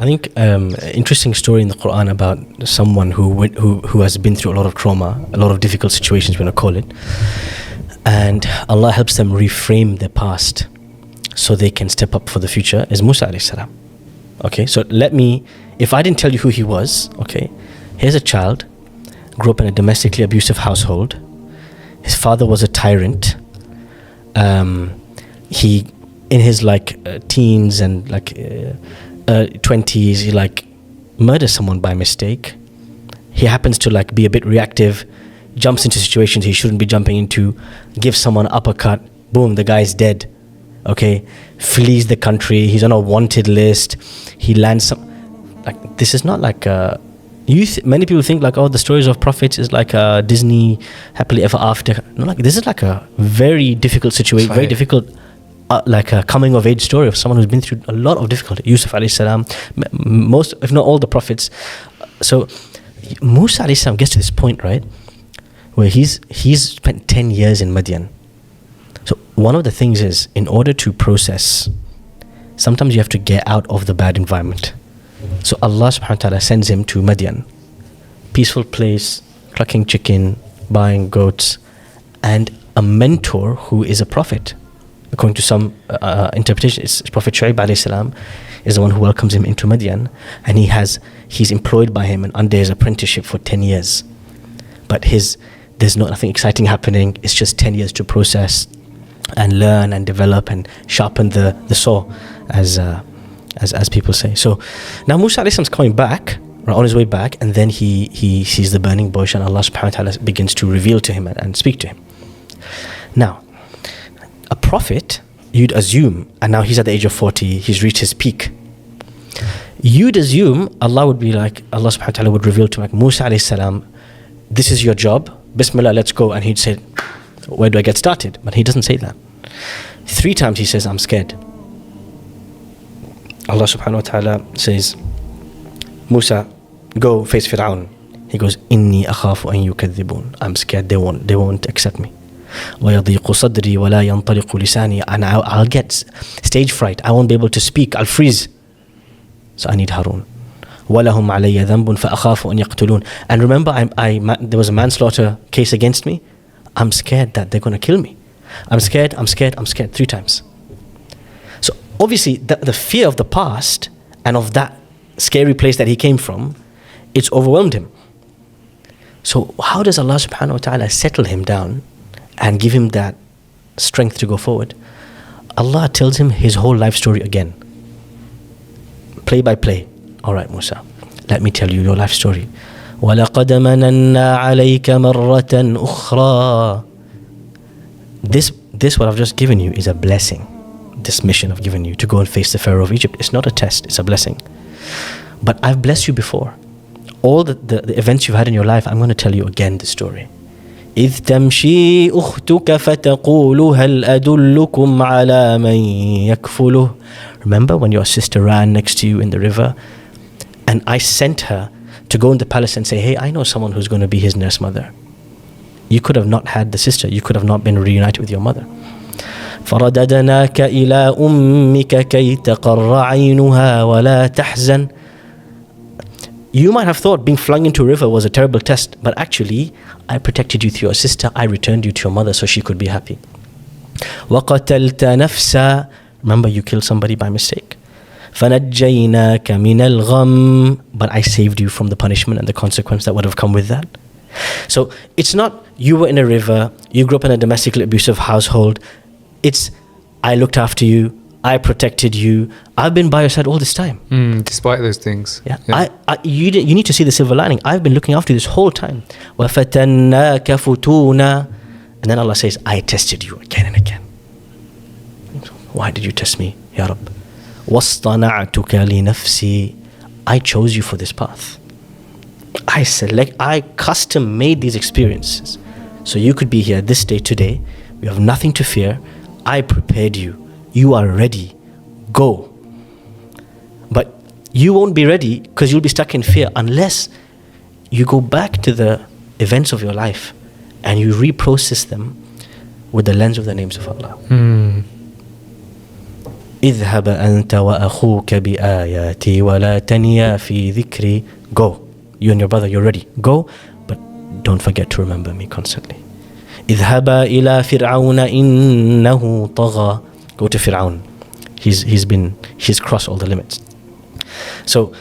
I think interesting story in the Quran about someone who has been through a lot of trauma, a lot of difficult situations, we're going to call it, and Allah helps them reframe their past so they can step up for the future, is Musa alayhi salam. Okay, so if I didn't tell you who he was, okay, here's a child, grew up in a domestically abusive household. His father was a tyrant. He, in his teens and 20s, he murders someone by mistake. He happens to be a bit reactive, jumps into situations he shouldn't be jumping into, gives someone an uppercut, boom, the guy's dead. Okay, flees the country. He's on a wanted list. He lands this is not many people think the stories of prophets is like a Disney happily ever after. No, this is a very difficult situation, very difficult, a coming of age story of someone who's been through a lot of difficulty. Yusuf alayhi salam, most, if not all, the prophets. So Musa alayhi salam gets to this point, right, where he's spent 10 years in Madian. So one of the things is, in order to process, sometimes you have to get out of the bad environment. So Allah subhanahu wa ta'ala sends him to Madian, peaceful place, clucking chicken, buying goats, and a mentor who is a prophet. According to some interpretation, it's Prophet Shu'aib alayhi salam is the one who welcomes him into Madian, and he's employed by him and under his apprenticeship for 10 years. But there's nothing exciting happening. It's just 10 years to process and learn and develop and sharpen the saw, as people say. So now Musa alayhi salam's coming back, right, on his way back, and then he sees the burning bush, and Allah subhanahu wa ta'ala begins to reveal to him and speak to him. Now, a prophet, you'd assume, and now he's at the age of 40, he's reached his peak. You'd assume Allah subhanahu wa ta'ala would reveal to him, Musa alayhi salam, this is your job, Bismillah, let's go. And he'd say, where do I get started? But he doesn't say that. 3 times he says, I'm scared. Allah subhanahu wa ta'ala says, Musa, go face Fir'aun. He goes, Inni akhafu an yukadhibun. I'm scared they won't accept me. وَيَضِيقُ صَدْرِي وَلَا يَنْطَلِقُ لِسَانِي. And I'll get stage fright. I won't be able to speak. I'll freeze. So I need Harun. وَلَهُمْ عَلَيَّ ذَنْبٌ فَأَخَافُ أَنْ يَقْتُلُونَ. And remember, there was a manslaughter case against me. I'm scared that they're going to kill me. I'm scared 3 times. So obviously the fear of the past and of that scary place that he came from, it's overwhelmed him. So how does Allah subhanahu wa ta'ala settle him down and give him that strength to go forward? Allah tells him his whole life story again, play by play. All right, Musa, let me tell you your life story. وَلَقَدْ مَنَنَّا عَلَيْكَ مَرَّةً أُخْرَى. This what I've just given you is a blessing. This mission I've given you to go and face the Pharaoh of Egypt, it's not a test, it's a blessing. But I've blessed you before. All the events you've had in your life, I'm going to tell you again the story. إِذْ تَمْشِي أُخْتُكَ فَتَقُولُ هَلْ أَدُلُّكُمْ عَلَى مَنْ يَكْفُلُهُ. Remember when your sister ran next to you in the river, and I sent her to go in the palace and say, hey, I know someone who's going to be his nurse mother. You could have not had the sister. You could have not been reunited with your mother. فَرَدَدْنَاكَ إِلَىٰ أُمِّكَ كَيْ تَقَرَّ عَيْنُهَا وَلَا تَحْزَنْ. You might have thought being flung into a river was a terrible test, but actually, I protected you through your sister. I returned you to your mother so she could be happy. وَقَتَلْتَ نَفْسًا. Remember, you killed somebody by mistake. فَنَجَّيْنَاكَ مِنَ الْغَمِّ. But I saved you from the punishment and the consequence that would have come with that. So it's not you were in a river, you grew up in a domestically abusive household. It's I looked after you, I protected you, I've been by your side all this time. Despite those things. Yeah. You need to see the silver lining. I've been looking after you this whole time. وَفَتَنَّاكَ فُتُونَا. And then Allah says, I tested you again and again. Why did you test me, Ya Rabb? وَاصْطَنَعْتُكَ لِنَفْسِي. I chose you for this path. I custom made these experiences so you could be here this day today. You have nothing to fear. I prepared you. You are ready. Go. But you won't be ready because you'll be stuck in fear unless you go back to the events of your life and you reprocess them with the lens of the names of Allah. اذهب أنت وأخوك بآياتي ولا تنيا في ذكري. Go. You and your brother, you're ready. Go, but don't forget to remember me constantly. اذهبا إلى فرعون إنه طغى. Go to Fir'aun. He's crossed all the limits. So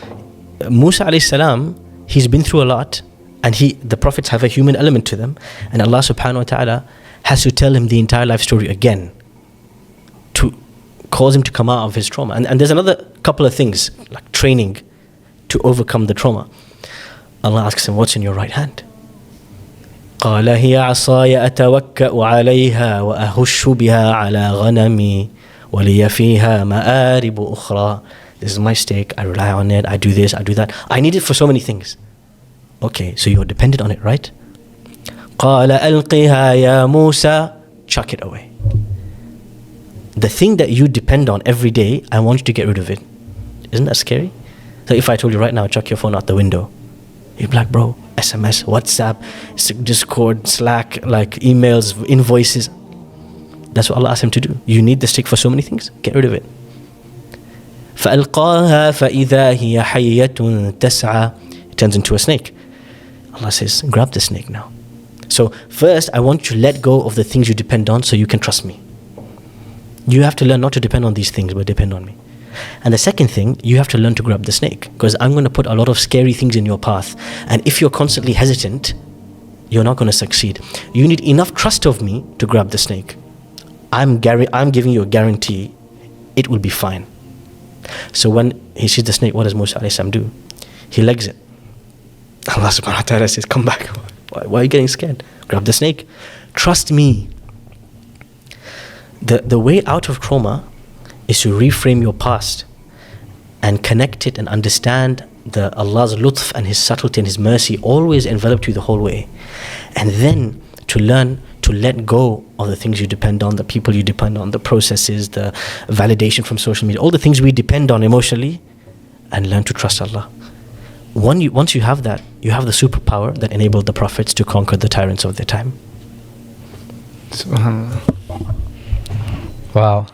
Musa alayhi salam, he's been through a lot, and the prophets have a human element to them, and Allah subhanahu wa ta'ala has to tell him the entire life story again to cause him to come out of his trauma. And there's another couple of things, like training to overcome the trauma. Allah asks him, what's in your right hand? قال هي عصاي أتوكأ عليها وأهش بها على غنمي ولي فيها مآرب أخرى. This is my stake, I rely on it, I do this, I do that. I need it for so many things. Okay, so you're dependent on it, right? قال ألقها يا موسى. Chuck it away. The thing that you depend on every day, I want you to get rid of it. Isn't that scary? So if I told you right now, chuck your phone out the window, you'd be like, bro, SMS, WhatsApp, Discord, Slack, like emails, invoices. That's what Allah asked him to do. You need the stick for so many things. Get rid of it. فَأَلْقَاهَا فَإِذَا هِيَ حَيَّةٌ تَسْعَى. It turns into a snake. Allah says, grab the snake now. So first, I want you to let go of the things you depend on so you can trust me. You have to learn not to depend on these things, but depend on me. And the second thing, you have to learn to grab the snake, because I'm going to put a lot of scary things in your path. And if you're constantly hesitant, you're not going to succeed. You need enough trust of me to grab the snake. I'm giving you a guarantee it will be fine. So when he sees the snake, what does Musa alayhi salam do? He legs it. Allah subhanahu wa ta'ala says, come back. Why are you getting scared? Grab the snake. Trust me. The way out of trauma is to reframe your past and connect it and understand Allah's lutf and His subtlety and His mercy always enveloped you the whole way. And then to learn to let go of the things you depend on, the people you depend on, the processes, the validation from social media, all the things we depend on emotionally, and learn to trust Allah. Once you have that, you have the superpower that enabled the prophets to conquer the tyrants of their time. SubhanAllah. Wow.